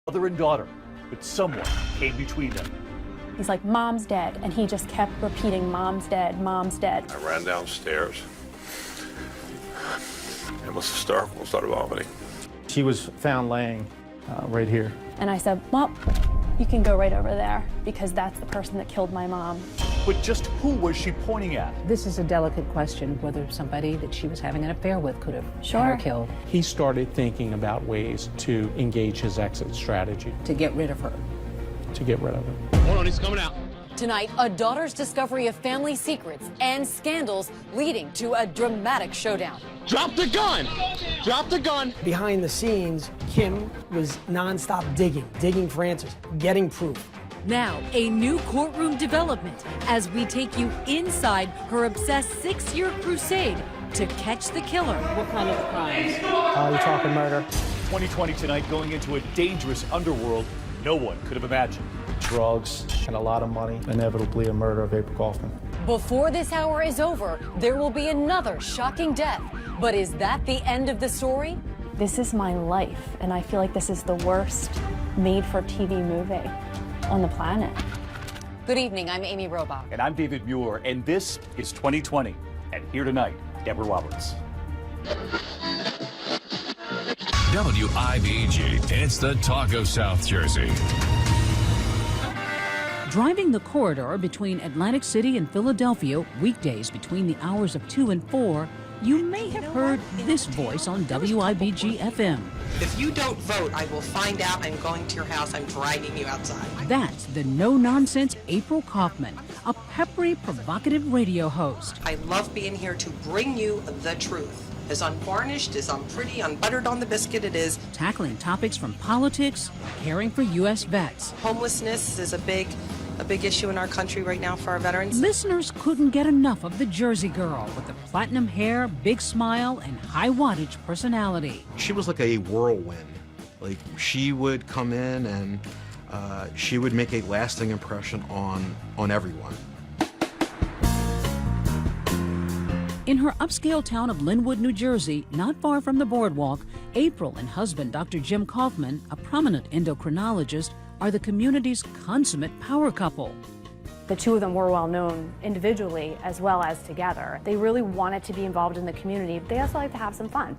Mother and daughter, but someone came between them. He's like, "Mom's dead," and he just kept repeating, "Mom's dead, Mom's dead." I ran downstairs and was hysterical, started vomiting. She was found laying right here. And I said, "Well, you can go right over there because that's the person that killed my mom." But just who was she pointing at? This is a delicate question, whether somebody that she was having an affair with could have had her killed. He started thinking about ways to engage his exit strategy. To get rid of her. To get rid of her. Hold on, he's coming out. Tonight, a daughter's discovery of family secrets and scandals leading to a dramatic showdown. Drop the gun! Drop the gun! Behind the scenes, Kim was nonstop digging for answers, getting proof. Now, a new courtroom development as we take you inside her obsessed 6-year crusade to catch the killer. What kind of crimes? You're talking murder. 2020 tonight going into a dangerous underworld no one could have imagined. Drugs and a lot of money. Inevitably a murder of April Kaufman. Before this hour is over, there will be another shocking death. But is that the end of the story? This is my life, and I feel like this is the worst made-for-TV movie on the planet. Good evening, I'm Amy Robach. And I'm David Muir, and this is 2020. And here tonight, Deborah Roberts. WIBG, it's the talk of South Jersey. Driving the corridor between Atlantic City and Philadelphia weekdays between the hours of 2 and 4, you may have heard this voice on WIBG FM. If you don't vote, I will find out. I'm going to your house. I'm dragging you outside. That's the no-nonsense April Kaufman, a peppery, provocative radio host. I love being here to bring you the truth. As unvarnished, as unpretty, unbuttered on the biscuit it is. Tackling topics from politics, caring for U.S. vets. Homelessness is a big issue in our country right now for our veterans. Listeners couldn't get enough of the Jersey girl with the platinum hair, big smile, and high wattage personality. She was like a whirlwind. Like, she would come in and she would make a lasting impression on everyone. In her upscale town of Linwood, New Jersey, not far from the boardwalk, April and husband Dr. Jim Kaufman, a prominent endocrinologist, are the community's consummate power couple. The two of them were well known individually as well as together. They really wanted to be involved in the community, but they also like to have some fun.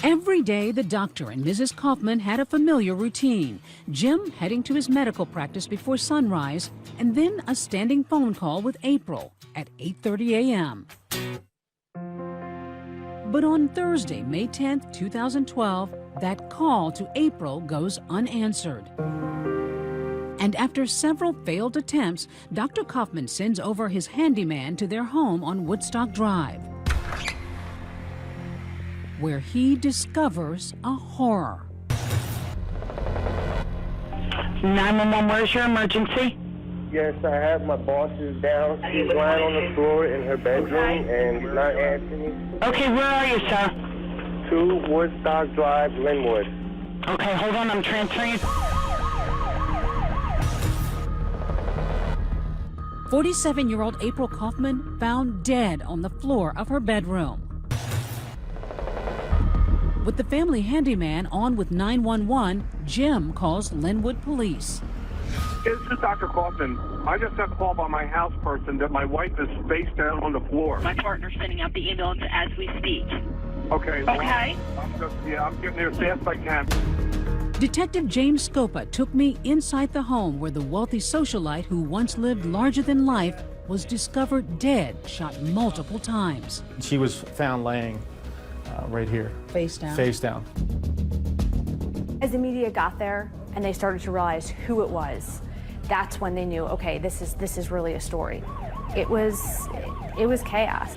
Every day, the doctor and Mrs. Kaufman had a familiar routine. Jim heading to his medical practice before sunrise, and then a standing phone call with April at 8:30 a.m. But on Thursday, May 10th, 2012, that call to April goes unanswered. And after several failed attempts, Dr. Kaufman sends over his handyman to their home on Woodstock Drive, where he discovers a horror. 911, where's your emergency? Yes, I have my bosses down. She's lying on the floor in her bedroom and not answering. Okay, where are you, sir? 2 Woodstock Drive, Linwood. Okay, hold on, I'm transferring you. 47-year-old April Kaufman found dead on the floor of her bedroom. With the family handyman on with 911, Jim calls Linwood police. This is Dr. Kaufman. I just got a call by my house person that my wife is face down on the floor. My partner's sending out the ambulance as we speak. Okay. Well, okay. I'm getting there as fast as I can. Detective James Scopa took me inside the home where the wealthy socialite who once lived larger than life was discovered dead, shot multiple times. She was found laying right here. Face down. Face down. As the media got there and they started to realize who it was, that's when they knew, okay, this is really a story. It was chaos.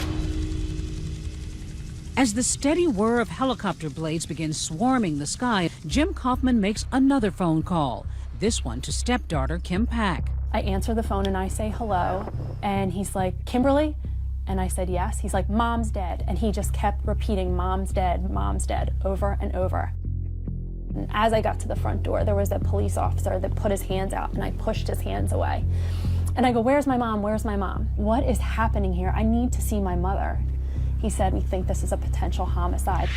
As the steady whir of helicopter blades begins swarming the sky, Jim Kaufman makes another phone call, this one to stepdaughter Kim Pack. I answer the phone and I say hello, and he's like, "Kimberly?" And I said yes. He's like, "Mom's dead." And he just kept repeating, "Mom's dead, over and over. And as I got to the front door, there was a police officer that put his hands out, and I pushed his hands away. And I go, "Where's my mom? Where's my mom? What is happening here? I need to see my mother." He said, "We think this is a potential homicide."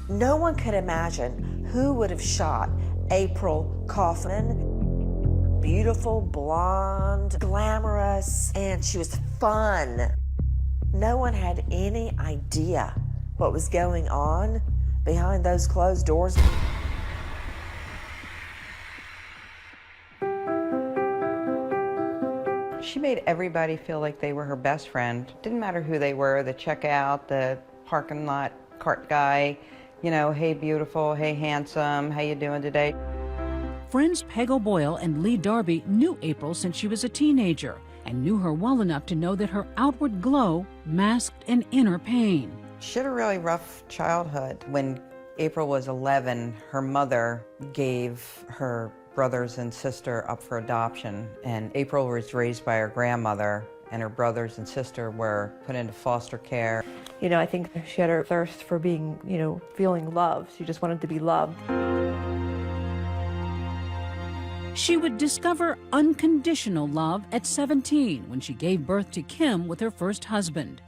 No one could imagine who would have shot April Kaufman. Beautiful, blonde, glamorous, and she was fun. No one had any idea what was going on behind those closed doors. She made everybody feel like they were her best friend. Didn't matter who they were, the checkout, the parking lot cart guy, you know, hey beautiful, hey handsome, how you doing today? Friends Peg O'Boyle and Lee Darby knew April since she was a teenager and knew her well enough to know that her outward glow masked an inner pain. She had a really rough childhood. When April was 11, her mother gave her brothers and sister up for adoption, and April was raised by her grandmother, and her brothers and sister were put into foster care. You know, I think she had her thirst for being, you know, feeling loved. She just wanted to be loved. She would discover unconditional love at 17 when she gave birth to Kim with her first husband.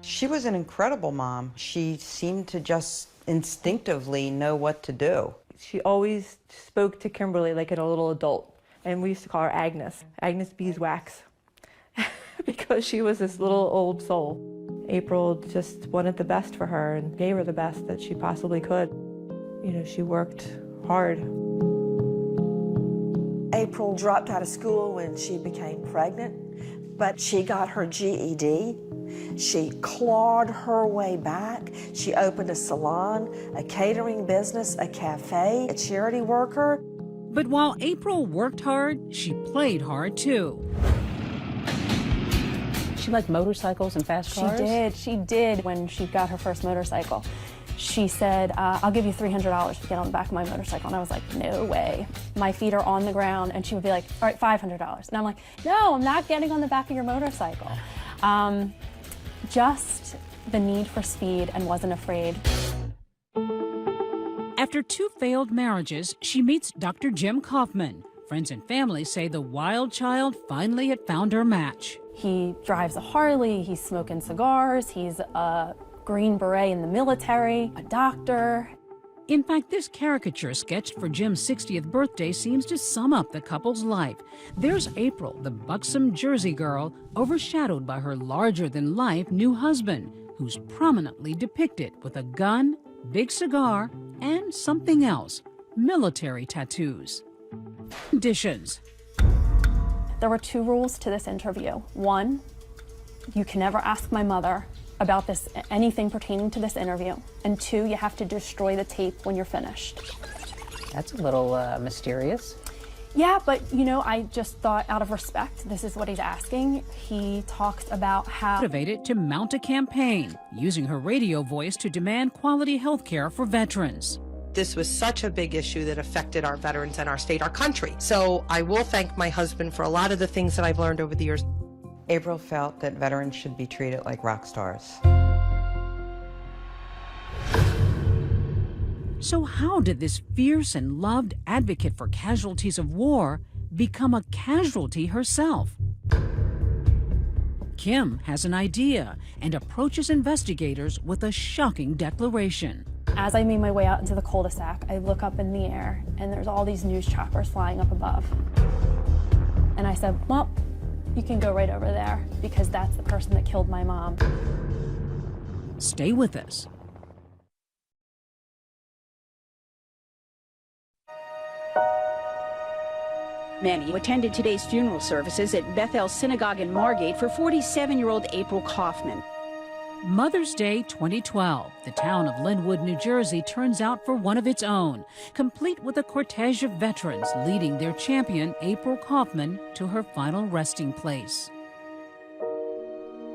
She was an incredible mom. She seemed to just instinctively know what to do. She always spoke to Kimberly like a little adult, and we used to call her Agnes, Agnes Beeswax, because she was this little old soul. April just wanted the best for her and gave her the best that she possibly could. You know, she worked hard. April dropped out of school when she became pregnant, but she got her GED. She clawed her way back. She opened a salon, a catering business, a cafe, a charity worker. But while April worked hard, she played hard too. She liked motorcycles and fast cars? She did when she got her first motorcycle. She said, I'll give you $300 to get on the back of my motorcycle. And I was like, no way. My feet are on the ground. And she would be like, all right, $500. And I'm like, no, I'm not getting on the back of your motorcycle. Just the need for speed and wasn't afraid. After 2 failed marriages, she meets Dr. Jim Kaufman. Friends and family say the wild child finally had found her match. He drives a Harley, he's smoking cigars, he's a Green Beret in the military, a doctor. In fact, this caricature sketched for Jim's 60th birthday seems to sum up the couple's life. There's April, the buxom Jersey girl, overshadowed by her larger-than-life new husband, who's prominently depicted with a gun, big cigar, and something else, military tattoos. Conditions. There were 2 rules to this interview. 1, you can never ask my mother about anything pertaining to this interview. And 2, you have to destroy the tape when you're finished. That's a little mysterious. Yeah, but you know, I just thought out of respect, this is what he's asking. He talks about how motivated to mount a campaign, using her radio voice to demand quality health care for veterans. This was such a big issue that affected our veterans and our state, our country. So I will thank my husband for a lot of the things that I've learned over the years. April felt that veterans should be treated like rock stars. So how did this fierce and loved advocate for casualties of war become a casualty herself? Kim has an idea and approaches investigators with a shocking declaration. As I made my way out into the cul-de-sac, I look up in the air and there's all these news choppers flying up above. And I said, well, you can go right over there because that's the person that killed my mom. Stay with us. Many attended today's funeral services at Bethel Synagogue in Margate for 47-year-old April Kaufman. Mother's Day 2012, the town of Linwood, New Jersey turns out for one of its own, complete with a cortege of veterans leading their champion, April Kaufman, to her final resting place.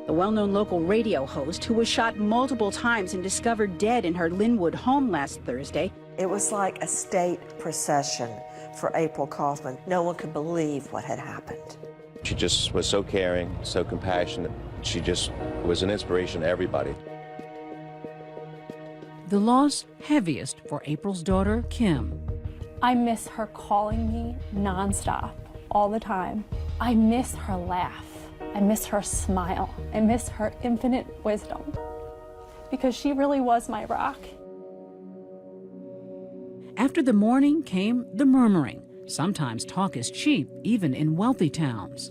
The well-known local radio host, who was shot multiple times and discovered dead in her Linwood home last Thursday. It was like a state procession for April Kaufman. No one could believe what had happened. She just was so caring, so compassionate. She just was an inspiration to everybody. The loss heaviest for April's daughter, Kim. I miss her calling me nonstop, all the time. I miss her laugh. I miss her smile. I miss her infinite wisdom, because she really was my rock. After the mourning came the murmuring. Sometimes talk is cheap, even in wealthy towns.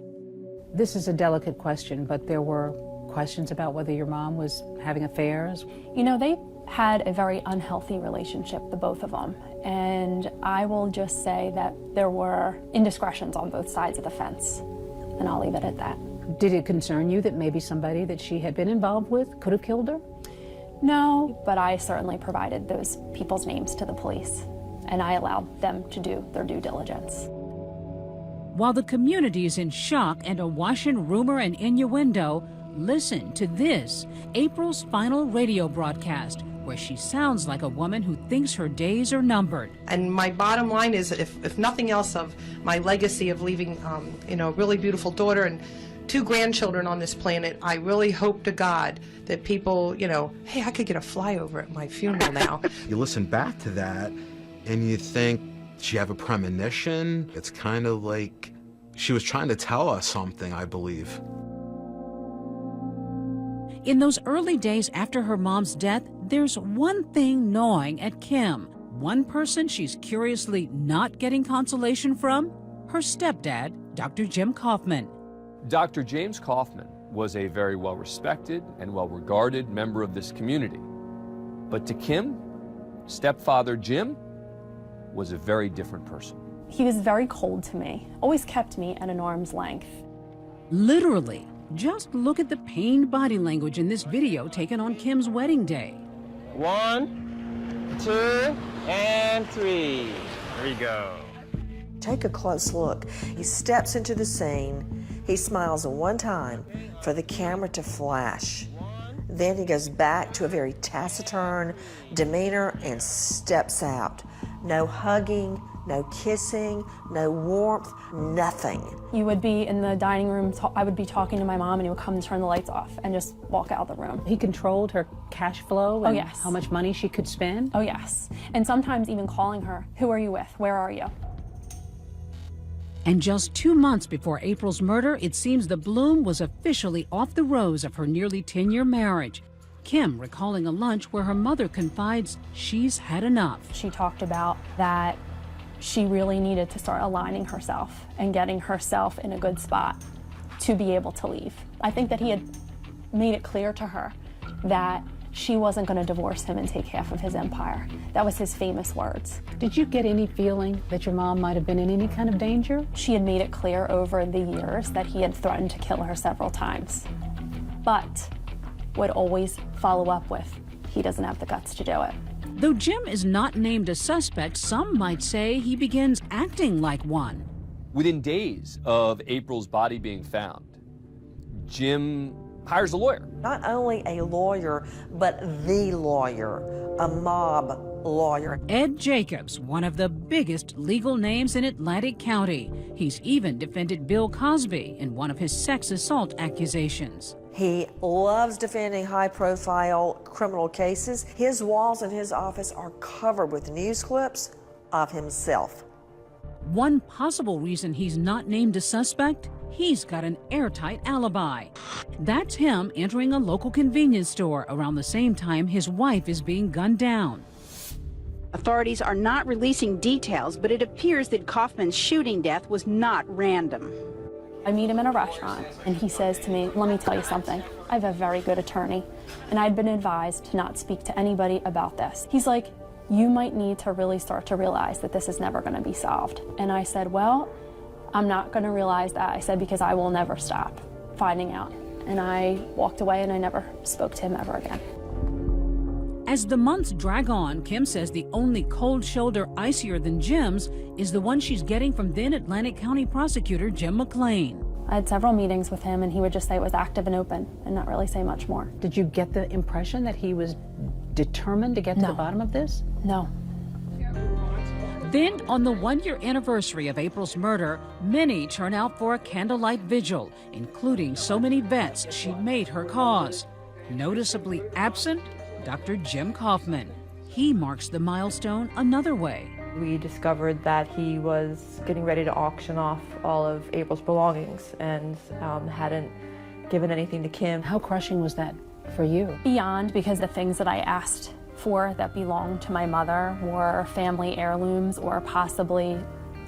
This is a delicate question, but there were questions about whether your mom was having affairs. You know, they had a very unhealthy relationship, the both of them. And I will just say that there were indiscretions on both sides of the fence. And I'll leave it at that. Did it concern you that maybe somebody that she had been involved with could have killed her? No, but I certainly provided those people's names to the police, and I allowed them to do their due diligence. While the community is in shock and awash in rumor and innuendo, listen to this, April's final radio broadcast, where she sounds like a woman who thinks her days are numbered. And my bottom line is, if nothing else, of my legacy of leaving, a really beautiful daughter and 2 grandchildren on this planet, I really hope to God that people, hey, I could get a flyover at my funeral now. You listen back to that and you think, did she have a premonition? It's kind of like she was trying to tell us something, I believe. In those early days after her mom's death, there's one thing gnawing at Kim. One person she's curiously not getting consolation from? Her stepdad, Dr. Jim Kaufman. Dr. James Kaufman was a very well-respected and well-regarded member of this community. But to Kim, stepfather Jim was a very different person. He was very cold to me, always kept me at an arm's length. Literally. Just look at the pained body language in this video taken on Kim's wedding day. 1, 2, and 3. There you go. Take a close look. He steps into the scene. He smiles one time for the camera to flash. Then he goes back to a very taciturn demeanor and steps out. No hugging, no kissing, no warmth, nothing. You would be in the dining room, I would be talking to my mom, and he would come and turn the lights off and just walk out of the room. He controlled her cash flow and oh, yes. how much money she could spend? Oh, yes. And sometimes even calling her, who are you with? Where are you? And just 2 months before April's murder, it seems the bloom was officially off the rose of her nearly 10-year marriage. Kim recalling a lunch where her mother confides she's had enough. She talked about that she really needed to start aligning herself and getting herself in a good spot to be able to leave. I think that he had made it clear to her that she wasn't going to divorce him and take half of his empire. That was his famous words. Did you get any feeling that your mom might have been in any kind of danger? She had made it clear over the years that he had threatened to kill her several times, but would always follow up with, he doesn't have the guts to do it. Though Jim is not named a suspect, some might say he begins acting like one. Within days of April's body being found, Jim hires a lawyer. Not only a lawyer, but the lawyer, a mob lawyer. Ed Jacobs, one of the biggest legal names in Atlantic County. He's even defended Bill Cosby in one of his sex assault accusations. He loves defending high-profile criminal cases. His walls in his office are covered with news clips of himself. One possible reason he's not named a suspect? He's got an airtight alibi. That's him entering a local convenience store around the same time his wife is being gunned down. Authorities are not releasing details, but it appears that Kaufman's shooting death was not random. I meet him in a restaurant, and he says to me, let me tell you something. I have a very good attorney, and I'd been advised to not speak to anybody about this. He's like, you might need to really start to realize that this is never going to be solved. And I said, well, I'm not going to realize that. I said, because I will never stop finding out. And I walked away, and I never spoke to him ever again. As the months drag on, Kim says the only cold shoulder icier than Jim's is the one she's getting from then Atlantic County prosecutor Jim McLean. I had several meetings with him, and he would just say it was active and open and not really say much more. Did you get the impression that he was determined to get to the bottom of this? No. Then, on the one-year anniversary of April's murder, many turn out for a candlelight vigil, including so many vets she made her cause. Noticeably absent, Dr. Jim Kaufman. He marks the milestone another way. We discovered that he was getting ready to auction off all of April's belongings and hadn't given anything to Kim. How crushing was that for you? Beyond, because the things that I asked for that belonged to my mother were family heirlooms or possibly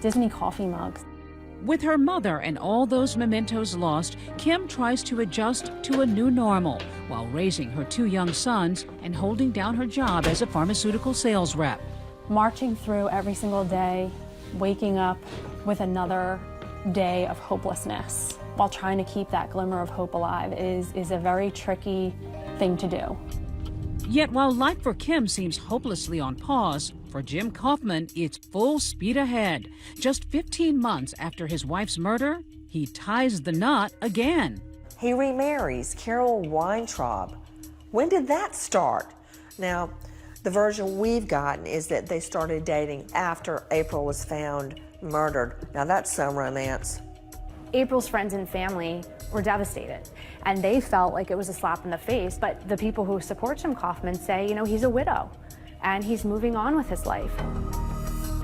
Disney coffee mugs. With her mother and all those mementos lost, Kim tries to adjust to a new normal while raising her 2 young sons and holding down her job as a pharmaceutical sales rep. Marching through every single day, waking up with another day of hopelessness while trying to keep that glimmer of hope alive is a very tricky thing to do. Yet while life for Kim seems hopelessly on pause, for Jim Kaufman, it's full speed ahead. Just 15 months after his wife's murder, he ties the knot again. He remarries Carol Weintraub. When did that start? Now, the version we've gotten is that they started dating after April was found murdered. Now that's some romance. April's friends and family were devastated, and they felt like it was a slap in the face, but the people who support Jim Kaufman say, you know, he's a widow, and he's moving on with his life.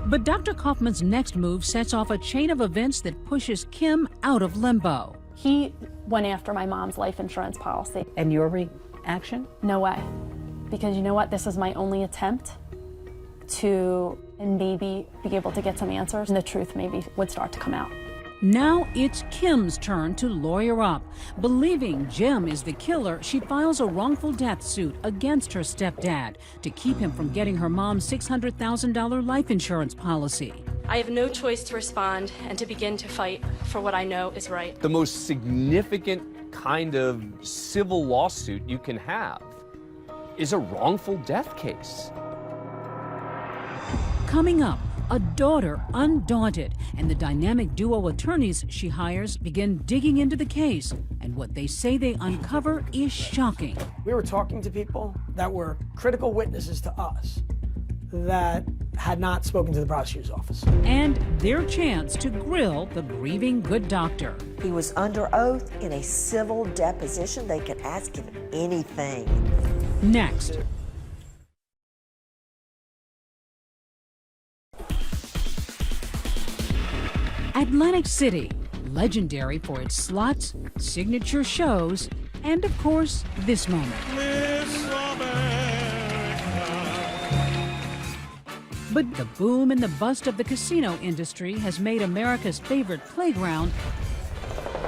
But Dr. Kaufman's next move sets off a chain of events that pushes Kim out of limbo. He went after my mom's life insurance policy. And your reaction? No way. Because you know what? This was my only attempt to maybe be able to get some answers, and the truth maybe would start to come out. Now it's Kim's turn to lawyer up. Believing Jim is the killer, she files a wrongful death suit against her stepdad to keep him from getting her mom's $600,000 life insurance policy. I have no choice to respond and to begin to fight for what I know is right. The most significant kind of civil lawsuit you can have is a wrongful death case. Coming up, a daughter undaunted, and the dynamic duo attorneys she hires begin digging into the case, and what they say they uncover is shocking. We were talking to people that were critical witnesses to us that had not spoken to the prosecutor's office. And their chance to grill the grieving good doctor. He was under oath in a civil deposition. They could ask him anything. Next. Atlantic City, legendary for its slots, signature shows, and of course, this moment. But the boom and the bust of the casino industry has made America's favorite playground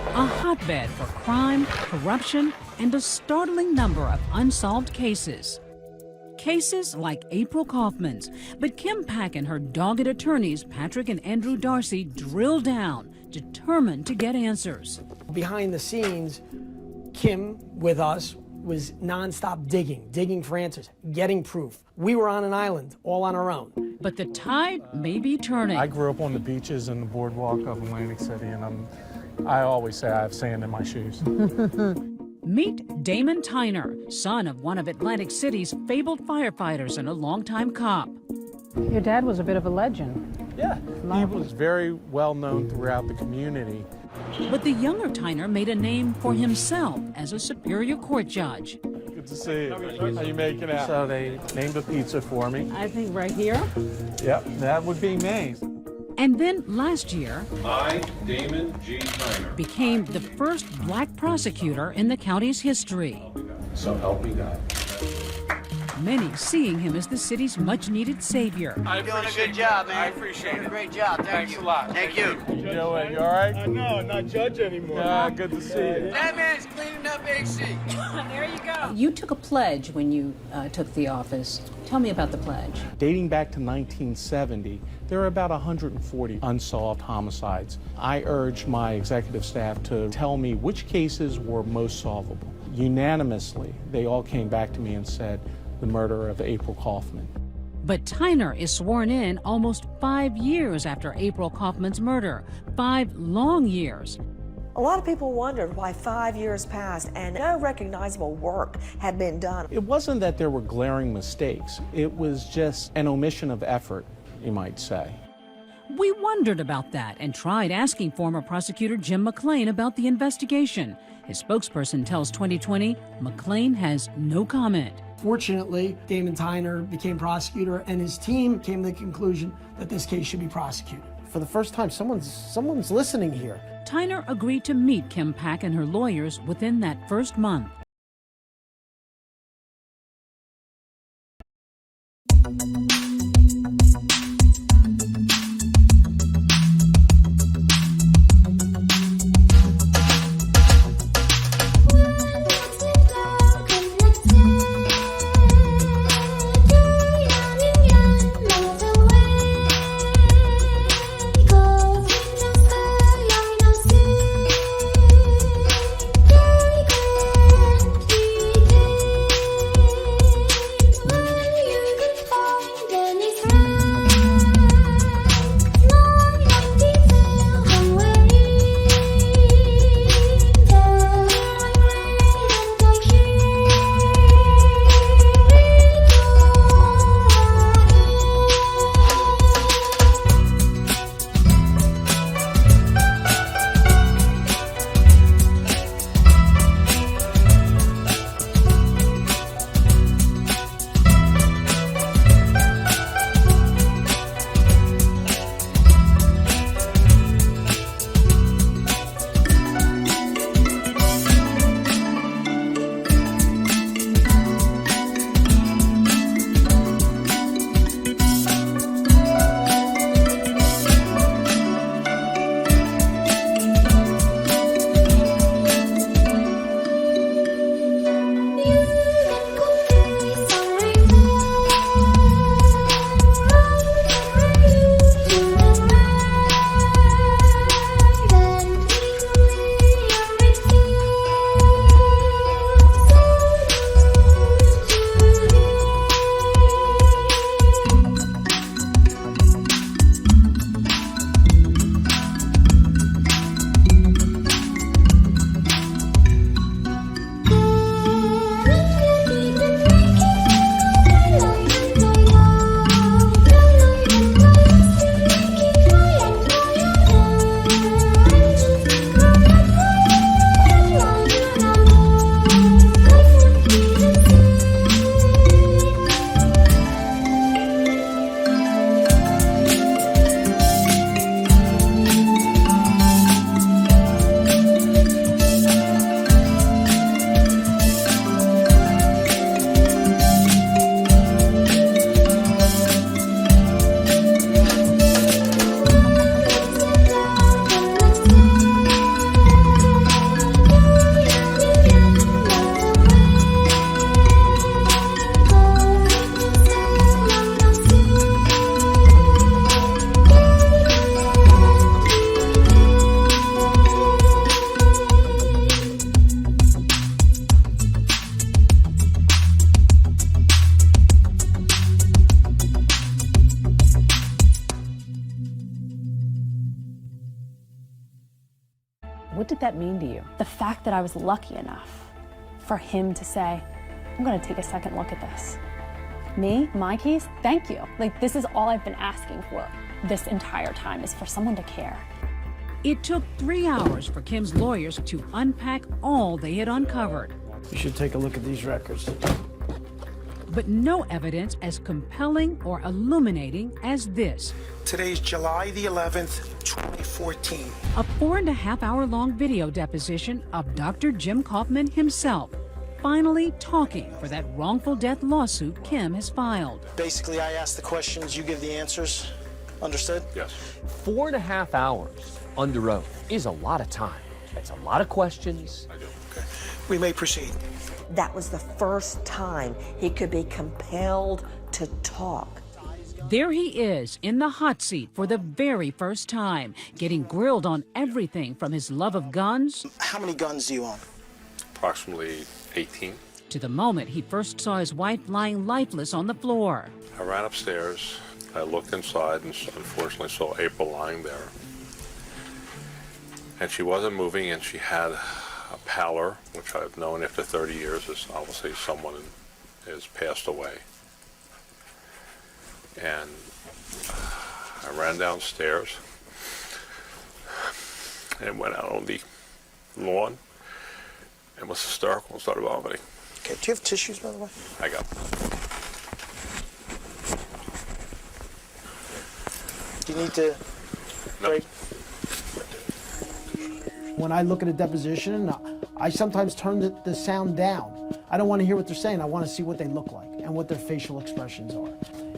a hotbed for crime, corruption, and a startling number of unsolved cases. Cases like April Kaufman's, but Kim Pack and her dogged attorneys, Patrick and Andrew Darcy, drill down, determined to get answers. Behind the scenes, Kim, with us, was nonstop digging for answers, getting proof. We were on an island, all on our own. But the tide may be turning. I grew up on the beaches and the boardwalk of Atlantic City, and I always say I have sand in my shoes. Meet Damon Tyner, son of one of Atlantic City's fabled firefighters and a longtime cop. Your dad was a bit of a legend. Yeah, he was very well known throughout the community. But the younger Tyner made a name for himself as a Superior Court judge. Good to see you. How you making out? So they named a pizza for me. I think right here. Yep, that would be me. And then last year, I, Damon G. Tyner, became the first black prosecutor in the county's history. So help me God. Many seeing him as the city's much-needed savior. You're doing a good job, man. I appreciate it. Great job. Thanks a lot. Thank you. Joey, you all right? No, I'm not judge anymore. Good to see you. That man's cleaning up AC. There you go. You took a pledge when you took the office. Tell me about the pledge. Dating back to 1970, there are about 140 unsolved homicides. I urged my executive staff to tell me which cases were most solvable. Unanimously, they all came back to me and said the murder of April Kaufman. But Tyner is sworn in almost 5 years after April Kaufman's murder. 5 long years. A lot of people wondered why 5 years passed and no recognizable work had been done. It wasn't that there were glaring mistakes. It was just an omission of effort, you might say. We wondered about that and tried asking former prosecutor Jim McClain about the investigation. His spokesperson tells 2020 McClain has no comment. Fortunately, Damon Tyner became prosecutor, and his team came to the conclusion that this case should be prosecuted. For the first time, someone's listening here. Tyner agreed to meet Kim Pack and her lawyers within that first month. What did that mean to you? The fact that I was lucky enough for him to say, I'm gonna take a second look at this. Me, my case, thank you. Like, this is all I've been asking for this entire time, is for someone to care. It took 3 hours for Kim's lawyers to unpack all they had uncovered. You should take a look at these records. But no evidence as compelling or illuminating as this. Today's July the 11th, 2014. A 4.5-hour-long video deposition of Dr. Jim Kaufman himself, finally talking for that wrongful death lawsuit Kim has filed. Basically, I ask the questions, you give the answers. Understood? Yes. 4.5 hours under oath is a lot of time. It's a lot of questions. I do. Okay. We may proceed. That was the first time he could be compelled to talk. There he is in the hot seat for the very first time, getting grilled on everything from his love of guns. How many guns do you own? Approximately 18. To the moment he first saw his wife lying lifeless on the floor. I ran upstairs. I looked inside and unfortunately saw April lying there. And she wasn't moving, and she had a pallor, which I've known after 30 years is obviously someone has passed away. And I ran downstairs and went out on the lawn and was hysterical and started vomiting. Okay, do you have tissues, by the way? I got them. Do you need to break? When I look at a deposition, I sometimes turn the sound down. I don't want to hear what they're saying. I want to see what they look like. and what their facial expressions are.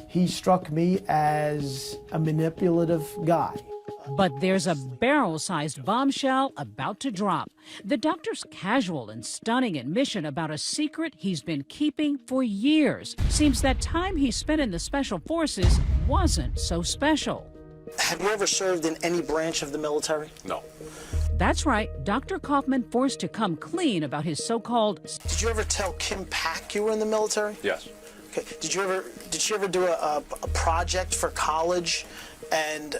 He struck me as a manipulative guy. But there's a barrel-sized bombshell about to drop. The doctor's casual and stunning admission about a secret he's been keeping for years. Seems that time he spent in the Special Forces wasn't so special. Have you ever served in any branch of the military? No. That's right, Dr. Kaufman forced to come clean about his so-called... Did you ever tell Kim Pack you were in the military? Yes. Okay. Did she ever do a project for college, and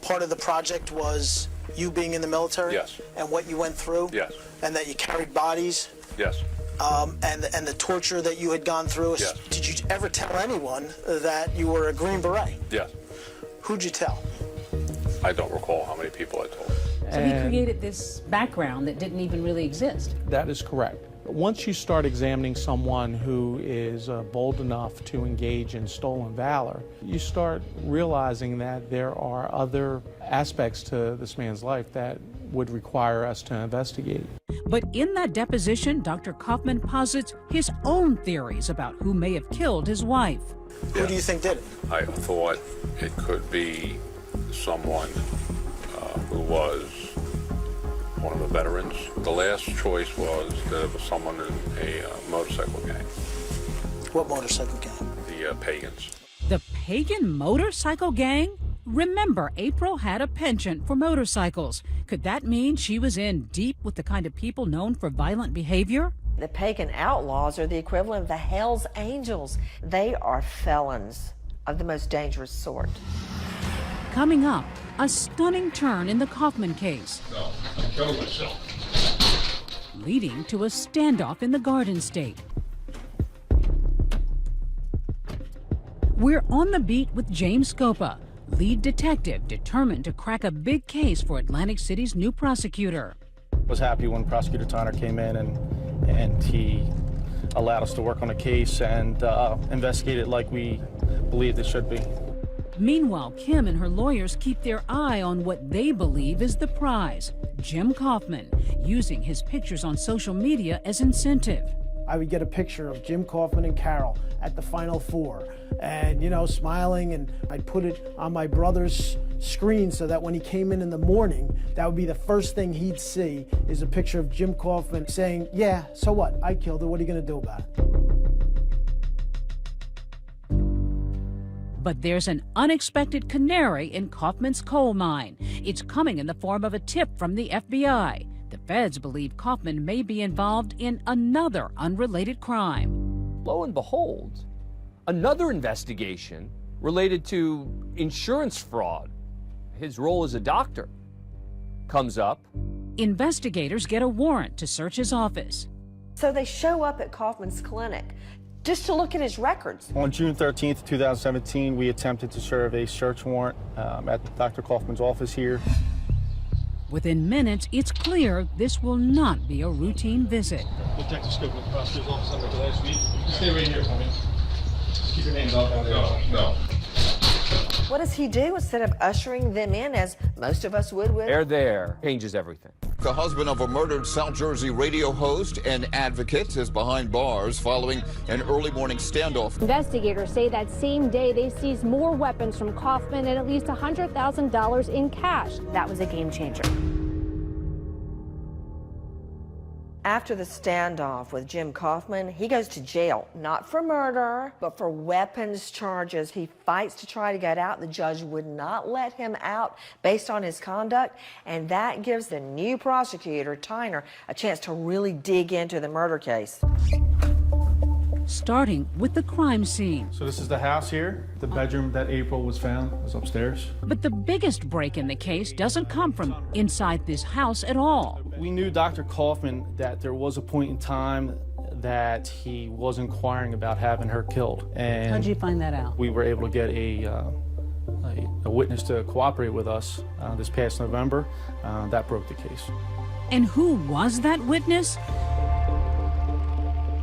part of the project was you being in the military? Yes. And what you went through? Yes. And that you carried bodies? Yes. And the torture that you had gone through? Yes. Did you ever tell anyone that you were a Green Beret? Yes. Who'd you tell? I don't recall how many people I told. So he created this background that didn't even really exist. That is correct. Once you start examining someone who is bold enough to engage in stolen valor, you start realizing that there are other aspects to this man's life that would require us to investigate. But in that deposition, Dr. Kaufman posits his own theories about who may have killed his wife. Who do you think did it? I thought it could be someone who was one of the veterans. The last choice was that it was someone in a motorcycle gang. What motorcycle gang? The Pagans. The Pagan motorcycle gang? Remember, April had a penchant for motorcycles. Could that mean she was in deep with the kind of people known for violent behavior? The pagan outlaws are the equivalent of the Hells Angels. They are felons of the most dangerous sort. Coming up, a stunning turn in the Kaufman case. No, I killed myself. Leading to a standoff in the Garden State. We're on the beat with James Scopa, lead detective determined to crack a big case for Atlantic City's new prosecutor. Was happy when Prosecutor Tyner came in and he allowed us to work on a case and investigate it like we believed it should be. Meanwhile, Kim and her lawyers keep their eye on what they believe is the prize, Jim Kaufman, using his pictures on social media as incentive. I would get a picture of Jim Kaufman and Carol at the Final Four and, you know, smiling, and I'd put it on my brother's screen so that when he came in the morning, that would be the first thing he'd see is a picture of Jim Kaufman saying, yeah, so what? I killed her. What are you going to do about it? But there's an unexpected canary in Kaufman's coal mine. It's coming in the form of a tip from the FBI. The feds believe Kaufman may be involved in another unrelated crime. Lo and behold, another investigation related to insurance fraud, his role as a doctor, comes up. Investigators get a warrant to search his office. So they show up at Kaufman's clinic just to look at his records. On June 13th, 2017, we attempted to serve a search warrant at Dr. Kaufman's office here. Within minutes, it's clear this will not be a routine visit. Detective Scoop with the prosecutor's office under the last week. Stay right here for me. Just keep your names off out there. No. What does he do instead of ushering them in as most of us would with? They're there. Changes everything. The husband of a murdered South Jersey radio host and advocate is behind bars following an early morning standoff. Investigators say that same day they seized more weapons from Kaufman and at least $100,000 in cash. That was a game changer. After the standoff with Jim Kaufman, he goes to jail, not for murder, but for weapons charges. He fights to try to get out. The judge would not let him out based on his conduct, and that gives the new prosecutor, Tyner, a chance to really dig into the murder case. Starting with the crime scene. So this is the house here. The bedroom that April was found was upstairs. But the biggest break in the case doesn't come from inside this house at all. We knew Dr. Kaufman that there was a point in time that he was inquiring about having her killed. And how'd you find that out? We were able to get a witness to cooperate with us this past November. That broke the case. And who was that witness?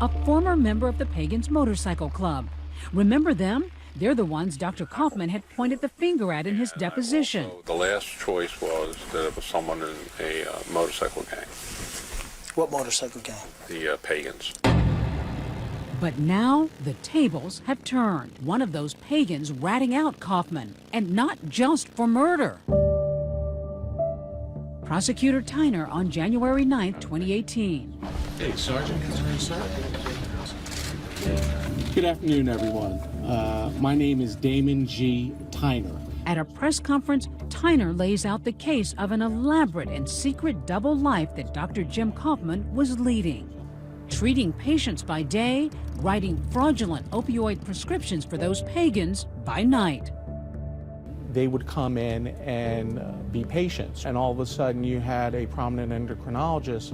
A former member of the Pagans Motorcycle Club. Remember them? They're the ones Dr. Kaufman had pointed the finger at in his deposition. The last choice was that it was someone in a motorcycle gang. What motorcycle gang? The Pagans. But now the tables have turned. One of those pagans ratting out Kaufman, and not just for murder. Prosecutor Tyner on January 9, 2018. Hey, Sergeant, sir. Good afternoon, everyone. My name is Damon G. Tyner. At a press conference, Tyner lays out the case of an elaborate and secret double life that Dr. Jim Kaufman was leading. Treating patients by day, writing fraudulent opioid prescriptions for those pagans by night. They would come in and be patients, and all of a sudden you had a prominent endocrinologist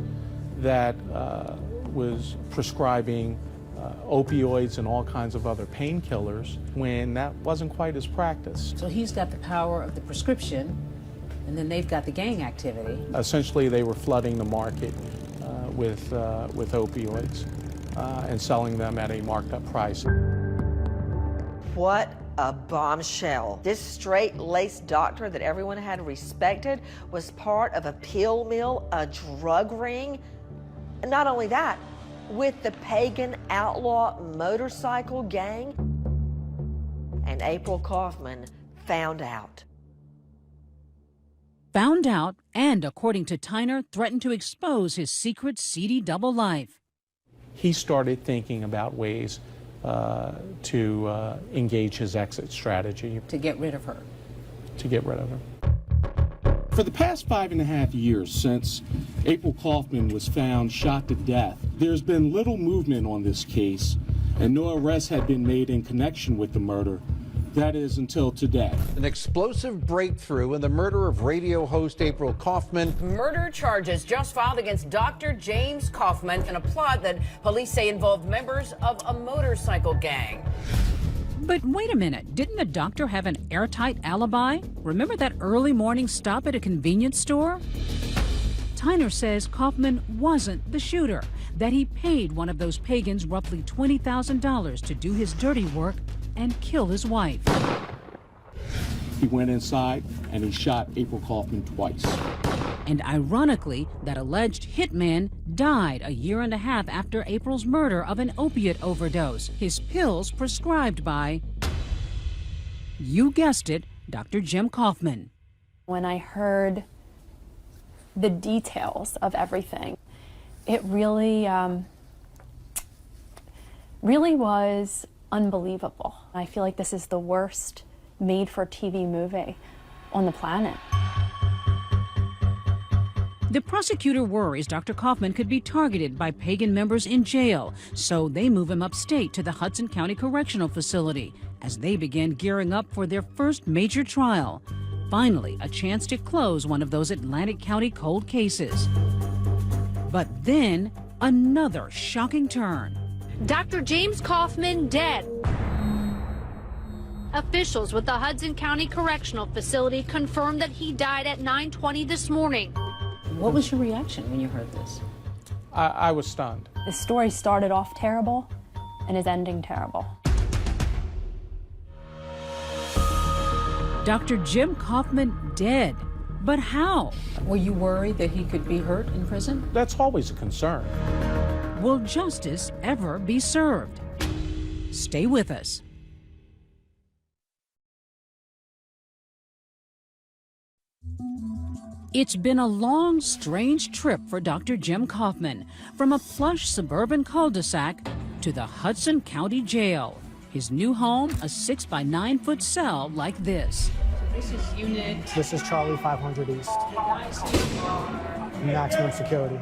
that was prescribing opioids and all kinds of other painkillers when that wasn't quite his practice. So he's got the power of the prescription, and then they've got the gang activity. Essentially, they were flooding the market with opioids and selling them at a marked up price. What a bombshell. This straight-laced doctor that everyone had respected was part of a pill mill, a drug ring. And not only that, with the pagan outlaw motorcycle gang. And April Kaufman found out. Found out and, according to Tyner, threatened to expose his secret seedy double life. He started thinking about ways to engage his exit strategy. To get rid of her. To get rid of her. For the past 5.5 years since April Kaufman was found shot to death, there's been little movement on this case, and no arrests had been made in connection with the murder. That is until today. An explosive breakthrough in the murder of radio host April Kaufman. Murder charges just filed against Dr. James Kaufman in a plot that police say involved members of a motorcycle gang. But wait a minute, didn't the doctor have an airtight alibi? Remember that early morning stop at a convenience store? Tyner says Kaufman wasn't the shooter, that he paid one of those pagans roughly $20,000 to do his dirty work and kill his wife. He went inside and he shot April Kaufman twice. And ironically, that alleged hitman died a year and a half after April's murder of an opiate overdose. His pills prescribed by, you guessed it, Dr. Jim Kaufman. When I heard the details of everything, it really, really was unbelievable. I feel like this is the worst made-for-TV movie on the planet. The prosecutor worries Dr. Kaufman could be targeted by pagan members in jail, so they move him upstate to the Hudson County Correctional Facility as they begin gearing up for their first major trial. Finally, a chance to close one of those Atlantic County cold cases. But then, another shocking turn. Dr. James Kaufman dead. Officials with the Hudson County Correctional Facility confirmed that he died at 9:20 this morning. What was your reaction when you heard this? I was stunned. The story started off terrible and is ending terrible. Dr. Jim Kaufman dead. But how? Were you worried that he could be hurt in prison? That's always a concern. Will justice ever be served? Stay with us. It's been a long, strange trip for Dr. Jim Kaufman, from a plush suburban cul-de-sac to the Hudson County Jail. His new home, a 6 by 9 foot cell like this. This is unit. This is Charlie 500 East. Maximum security.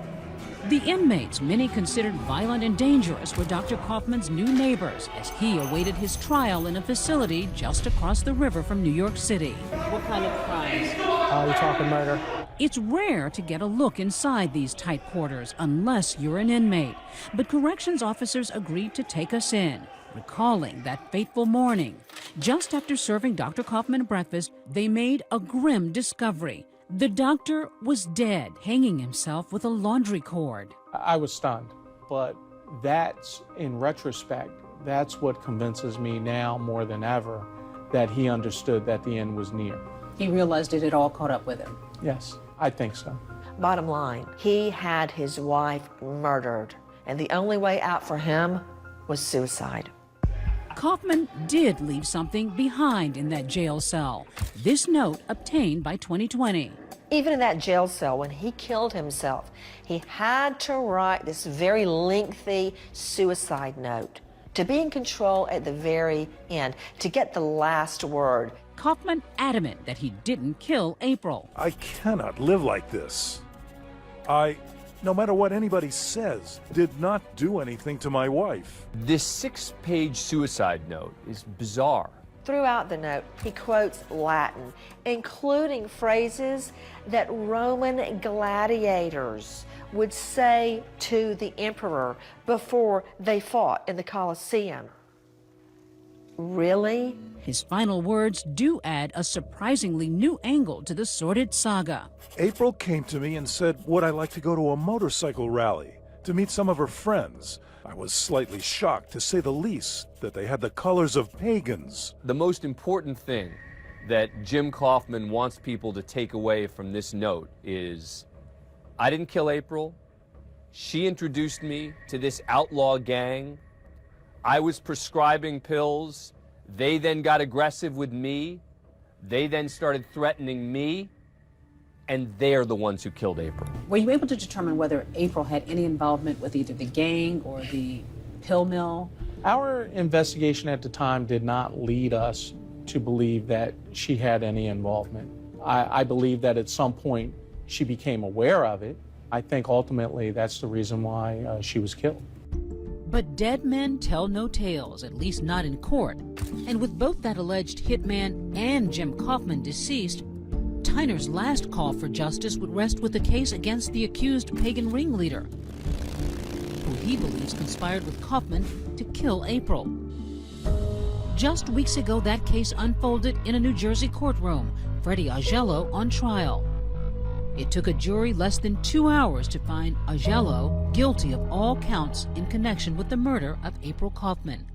The inmates, many considered violent and dangerous, were Dr. Kaufman's new neighbors as he awaited his trial in a facility just across the river from New York City. What kind of crimes? You're talking murder. It's rare to get a look inside these tight quarters unless you're an inmate, but corrections officers agreed to take us in, recalling that fateful morning. Just after serving Dr. Kaufman breakfast, they made a grim discovery. The doctor was dead, hanging himself with a laundry cord. I was stunned, but that's, in retrospect, that's what convinces me now more than ever that he understood that the end was near. He realized it had all caught up with him. Yes, I think so. Bottom line, he had his wife murdered, and the only way out for him was suicide. Kaufman did leave something behind in that jail cell. This note obtained by 2020. Even in that jail cell, when he killed himself, he had to write this very lengthy suicide note to be in control at the very end, to get the last word. Kaufman adamant that he didn't kill April. I cannot live like this. No matter what anybody says, did not do anything to my wife. This 6-page suicide note is bizarre. Throughout the note, he quotes Latin, including phrases that Roman gladiators would say to the emperor before they fought in the Colosseum. Really? His final words do add a surprisingly new angle to the sordid saga. April came to me and said, would I like to go to a motorcycle rally to meet some of her friends? I was slightly shocked, to say the least, that they had the colors of pagans. The most important thing that Jim Kaufman wants people to take away from this note is, I didn't kill April. She introduced me to this outlaw gang. I was prescribing pills. They then got aggressive with me. They then started threatening me. And they're the ones who killed April. Were you able to determine whether April had any involvement with either the gang or the pill mill? Our investigation at the time did not lead us to believe that she had any involvement. I believe that at some point she became aware of it. I think ultimately that's the reason why she was killed. But dead men tell no tales, at least not in court. And with both that alleged hitman and Jim Kaufman deceased, Tyner's last call for justice would rest with the case against the accused pagan ringleader, who he believes conspired with Kaufman to kill April. Just weeks ago, that case unfolded in a New Jersey courtroom, Freddie Augello on trial. It took a jury less than 2 hours to find Augello guilty of all counts in connection with the murder of April Kaufman.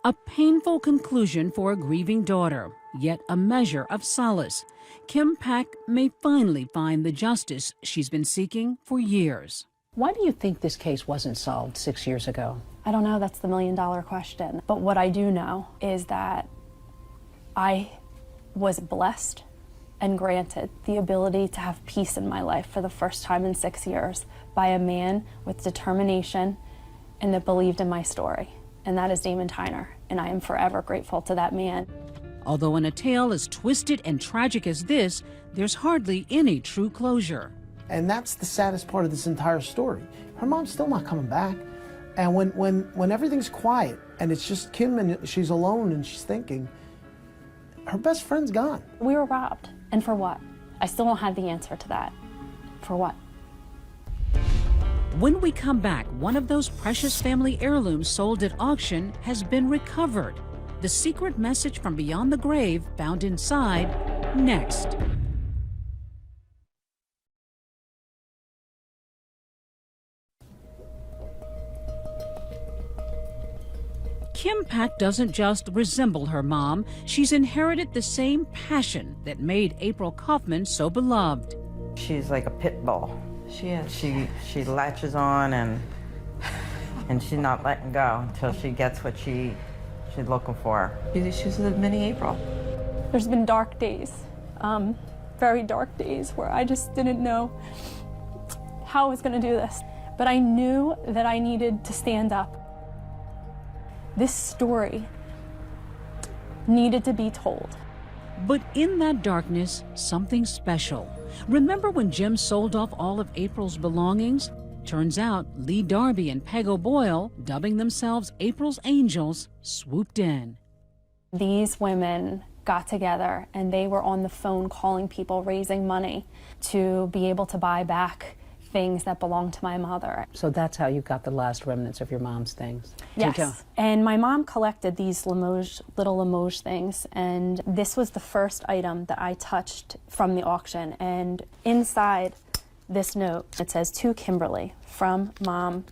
A painful conclusion for a grieving daughter, yet a measure of solace. Kim Pack may finally find the justice she's been seeking for years. Why do you think this case wasn't solved 6 years ago? I don't know, that's the million-dollar question. But what I do know is that I was blessed and granted the ability to have peace in my life for the first time in 6 years by a man with determination and that believed in my story. And that is Damon Tyner, and I am forever grateful to that man. Although in a tale as twisted and tragic as this, there's hardly any true closure. And that's the saddest part of this entire story. Her mom's still not coming back. And when everything's quiet and it's just Kim and she's alone and she's thinking, her best friend's gone. We were robbed. And for what? I still don't have the answer to that. For what? When we come back, one of those precious family heirlooms sold at auction has been recovered. The secret message from beyond the grave found inside, next. Kim Pack doesn't just resemble her mom, she's inherited the same passion that made April Kaufman so beloved. She's like a pit bull. She is. She latches on and she's not letting go until she gets what she's looking for. She's a mini April. There's been dark days, very dark days, where I just didn't know how I was going to do this. But I knew that I needed to stand up. This story needed to be told. But in that darkness, something special. Remember when Jim sold off all of April's belongings? Turns out Lee Darby and Peg O'Boyle, dubbing themselves April's Angels, swooped in. These women got together and they were on the phone calling people, raising money to be able to buy back things that belonged to my mother. So that's how you got the last remnants of your mom's things? Yes, and my mom collected these little Limoges things, and this was the first item that I touched from the auction. And inside this note, it says, "To Kimberly, from Mom.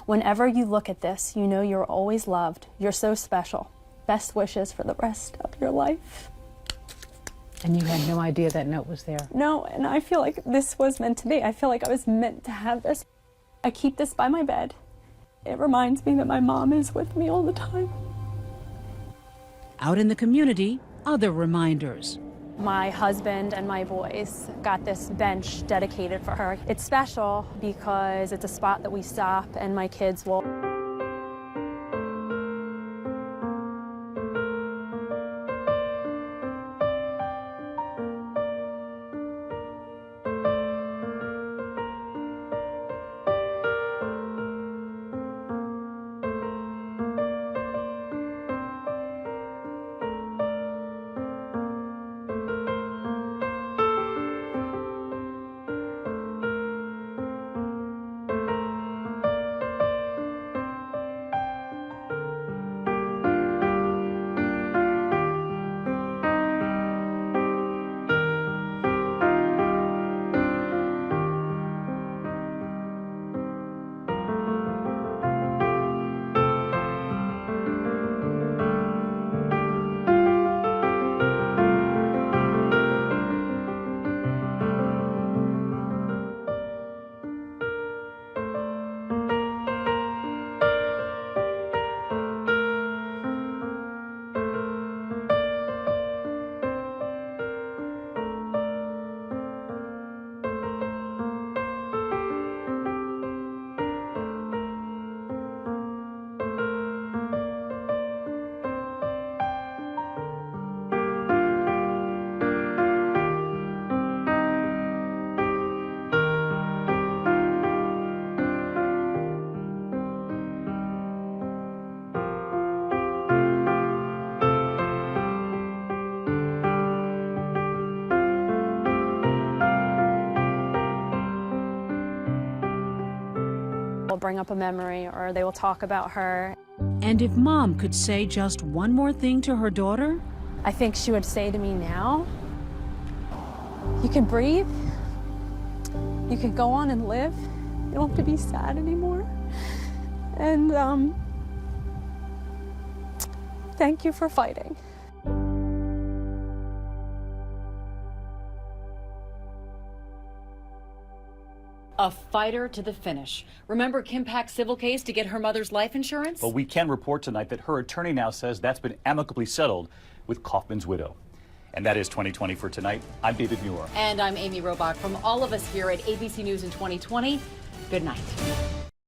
Whenever you look at this, you know you're always loved. You're so special. Best wishes for the rest of your life." And you had no idea that note was there? No, and I feel like this was meant to be. I feel like I was meant to have this. I keep this by my bed, It reminds me that my mom is with me all the time. Out in the community, other reminders. My husband and my boys got this bench dedicated for her. It's special because it's a spot that we stop and my kids will. Bring up a memory or they will talk about her. And if Mom could say just one more thing to her daughter? I think she would say to me now, you can breathe, you can go on and live, you don't have to be sad anymore. And thank you for fighting. A fighter to the finish. Remember Kim Pack's civil case to get her mother's life insurance? Well, we can report tonight that her attorney now says that's been amicably settled with Kaufman's widow. And that is 2020 for tonight. I'm David Muir. And I'm Amy Robach. From all of us here at ABC News in 2020, good night.